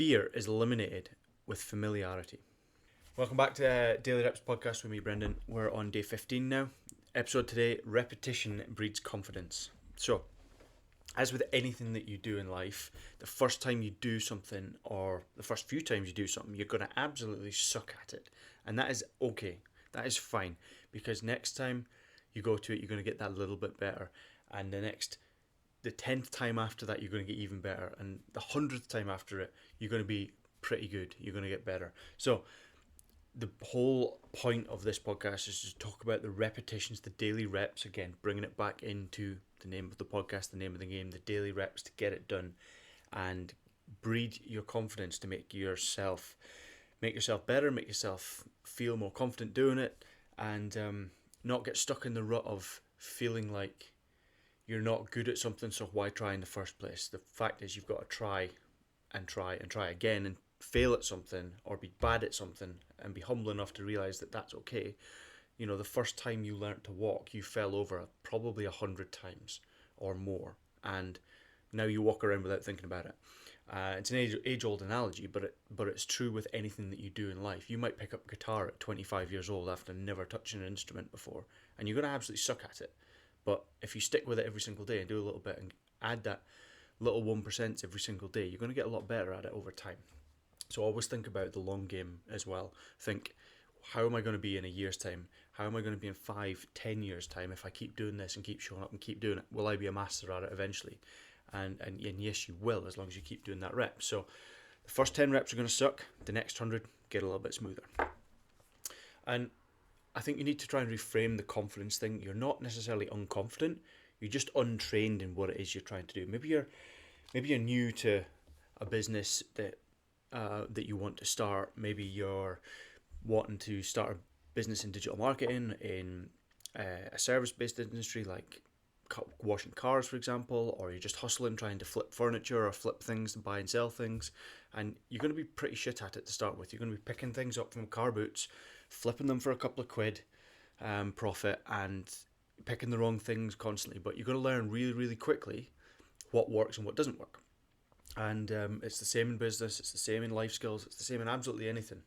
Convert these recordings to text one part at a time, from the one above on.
Fear is eliminated with familiarity. Welcome back to Daily Reps podcast with me, Brendan. We're on day 15 now. Episode today, repetition breeds confidence. So, as with anything that you do in life, the first time you do something or the first few times you do something, you're going to absolutely suck at it. And that is okay. That is fine. Because next time you go to it, you're going to get that little bit better. And the 10th time after that, you're going to get even better. And the 100th time after it, you're going to be pretty good. You're going to get better. So, the whole point of this podcast is to talk about the repetitions, the daily reps, again, bringing it back into the name of the podcast, the name of the game, the daily reps to get it done and breed your confidence to make yourself better, make yourself feel more confident doing it, and not get stuck in the rut of feeling like you're not good at something, so why try in the first place? The fact is you've got to try and try and try again and fail at something or be bad at something and be humble enough to realize that that's okay. You know, the first time you learnt to walk, you fell over probably 100 times or more, and now you walk around without thinking about it. It's an age-old analogy, but it's true with anything that you do in life. You might pick up guitar at 25 years old after never touching an instrument before, and you're going to absolutely suck at it. But if you stick with it every single day and do a little bit and add that little 1% every single day, you're going to get a lot better at it over time. So always think about the long game as well. Think, how am I going to be in a year's time? How am I going to be in 5-10 years time if I keep doing this and keep showing up and keep doing it? Will I be a master at it eventually? And yes, you will, as long as you keep doing that rep. So the first 10 reps are going to suck. The next 100 get a little bit smoother. And I think you need to try and reframe the confidence thing. You're not necessarily unconfident. You're just untrained in what it is you're trying to do. Maybe you're new to a business that you want to start. Maybe you're wanting to start a business in digital marketing in a service-based industry like washing cars, for example, or you're just hustling trying to flip furniture or flip things and buy and sell things, and you're going to be pretty shit at it to start with. You're going to be picking things up from car boots, flipping them for a couple of quid profit, and picking the wrong things constantly, but you're going to learn really, really quickly what works and what doesn't work. And it's the same in business, it's the same in life skills, it's the same in absolutely anything.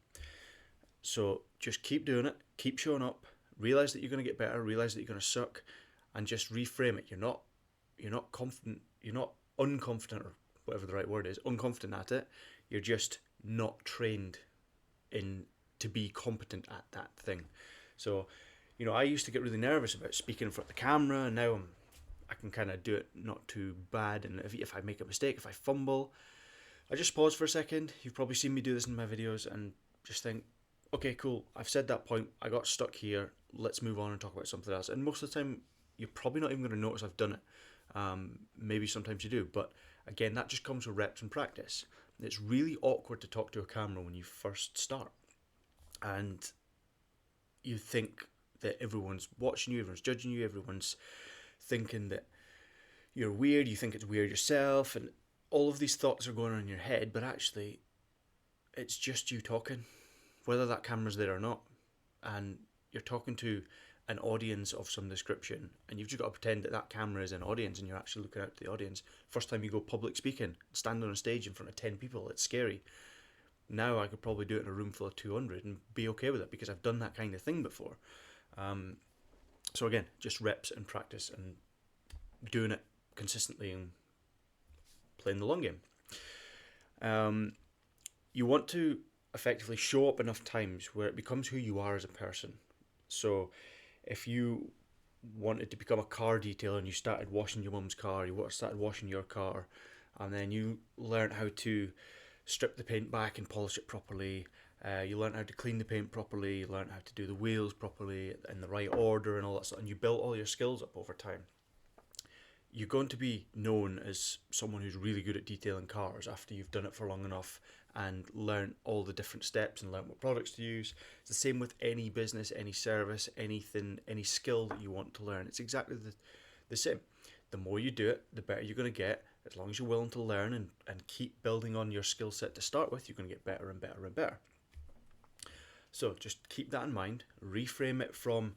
So just keep doing it, keep showing up, realize that you're going to get better, realize that you're going to suck, and just reframe it. You're not confident, you're not unconfident, or whatever the right word is, unconfident at it. You're just not trained in to be competent at that thing. So, I used to get really nervous about speaking in front of the camera, and now I can kind of do it not too bad. And if I make a mistake, if I fumble, I just pause for a second. You've probably seen me do this in my videos and just think, okay, cool, I've said that point, I got stuck here, let's move on and talk about something else. And most of the time, you're probably not even going to notice I've done it. Maybe sometimes you do, but again, that just comes with reps and practice. It's really awkward to talk to a camera when you first start. And you think that everyone's watching you, everyone's judging you, everyone's thinking that you're weird, you think it's weird yourself, and all of these thoughts are going on in your head, but actually it's just you talking, whether that camera's there or not, and you're talking to an audience of some description, and you've just got to pretend that that camera is an audience and you're actually looking out to the audience. First time you go public speaking, stand on a stage in front of 10 people, it's scary. Now I could probably do it in a room full of 200 and be okay with it because I've done that kind of thing before. So again, just reps and practice and doing it consistently and playing the long game. You want to effectively show up enough times where it becomes who you are as a person. So if you wanted to become a car detailer and you started washing your mum's car, you started washing your car, and then you learned how to strip the paint back and polish it properly, you learn how to clean the paint properly, you learn how to do the wheels properly in the right order and all that stuff, and you build all your skills up over time. You're going to be known as someone who's really good at detailing cars after you've done it for long enough and learn all the different steps and learn what products to use. It's the same with any business, any service, anything, any skill that you want to learn. It's exactly the same. The more you do it, the better you're going to get. As long as you're willing to learn and keep building on your skill set to start with, you're going to get better and better and better. So just keep that in mind. Reframe it from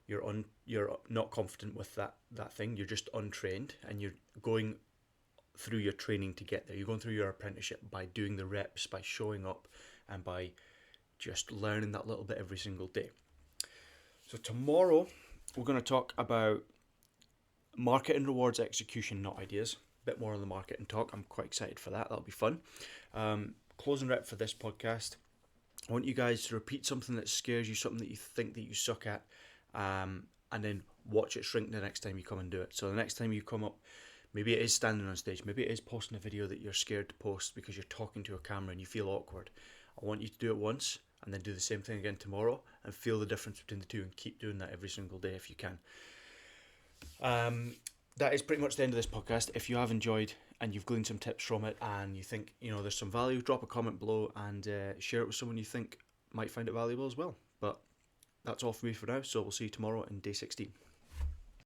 you're not confident with that thing. You're just untrained and you're going through your training to get there. You're going through your apprenticeship by doing the reps, by showing up, and by just learning that little bit every single day. So tomorrow we're going to talk about marketing rewards execution, not ideas. A bit more on the marketing talk. I'm quite excited for that. That'll be fun. Closing rep for this podcast. I want you guys to repeat something that scares you, something that you think that you suck at, and then watch it shrink the next time you come and do it. So the next time you come up, maybe it is standing on stage, maybe it is posting a video that you're scared to post because you're talking to a camera and you feel awkward. I want you to do it once and then do the same thing again tomorrow and feel the difference between the two, and keep doing that every single day if you can. That is pretty much the end of this podcast. If you have enjoyed and you've gleaned some tips from it and you think there's some value, drop a comment below and share it with someone you think might find it valuable as well. But that's all for me for now, so we'll see you tomorrow in day 16.